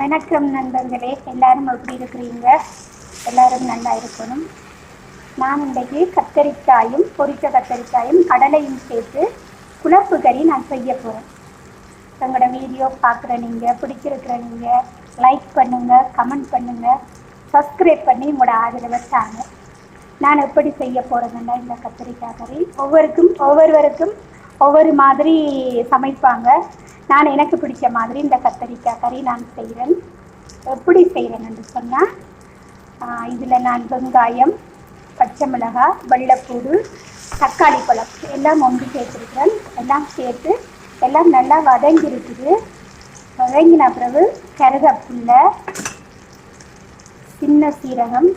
வணக்கம் நண்பர்களே, எல்லாரும் எப்படி இருக்கிறீங்க? எல்லாரும் நல்லா இருக்கணும். நான் இன்றைக்கு கத்தரிக்காயும் பொரிச்ச கத்தரிக்காயும் கடலையும் சேர்த்து குழம்பு கறி நான் செய்ய போகிறேன். உங்களோட வீடியோ பார்க்குற நீங்கள், பிடிச்சிருக்கிற நீங்கள் லைக் பண்ணுங்கள், கமெண்ட் பண்ணுங்கள், சப்ஸ்கிரைப் பண்ணி உங்களோட ஆதரவை தாங்க. நான் எப்படி செய்ய போகிறேன்னா, இந்த கத்திரிக்காய் கறி ஒவ்வொருவருக்கும் ஒவ்வொரு மாதிரி சமைப்பாங்க. நான் எனக்கு பிடிச்ச மாதிரி இந்த கத்தரிக்காய் கறி நான் செய்கிறேன். எப்படி செய்கிறேன்னு சொன்னால், இதில் நான் வெங்காயம், பச்சை மிளகாய், வெள்ளைப்பூடு, தக்காளி பழம் எல்லாம் ஒன்று சேர்த்துருக்கிறேன். எல்லாம் சேர்த்து எல்லாம் நல்லா வதங்கிருக்குது. வதங்கின பிறகு கருவேப்பிலை, சின்ன சீரகம்,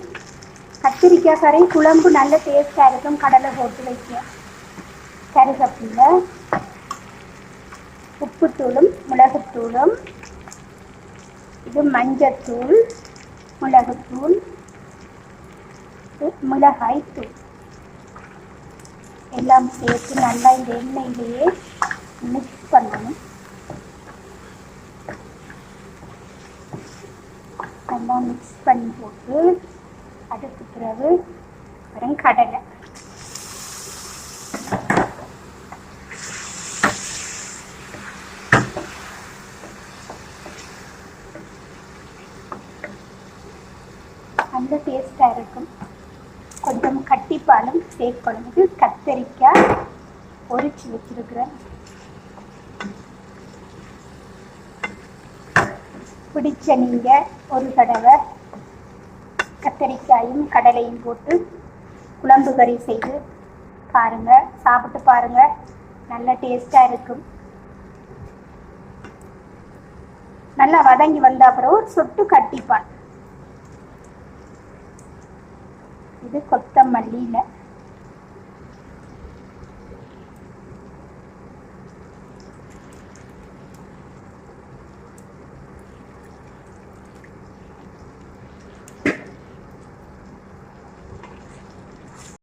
கத்திரிக்காய் கறி குழம்பு நல்ல டேஸ்டாக இருக்கும். கடலை போட்டு வைக்க கருவேப்பிலை, உப்புத்தூளும் மிளகுத்தூளும், இது மஞ்சத்தூள், மிளகுத்தூள், மிளகாய் தூள் எல்லாம் சேர்த்து நல்லா இந்த எண்ணெயிலேயே மிக்ஸ் பண்ணணும். நல்லா மிக்ஸ் பண்ணி போட்டு அதுக்கு பிறகு வெறும் கடலை, நல்ல டேஸ்டாக இருக்கும். கொஞ்சம் கட்டிப்பாலும் சேர்க்கணும். இது கத்தரிக்காய் பொரிச்சு வச்சிருக்கிறேன். பிடிச்ச நீங்கள் ஒரு தடவை கத்தரிக்காயும் கடலையும் போட்டு குழம்பு கறி செய்து பாருங்கள், சாப்பிட்டு பாருங்கள். நல்ல டேஸ்டாக இருக்கும். நல்லா வதங்கி வந்த அப்புறம் ஒரு சொட்டு கட்டிப்பான். இது கொத்தமல்லியில்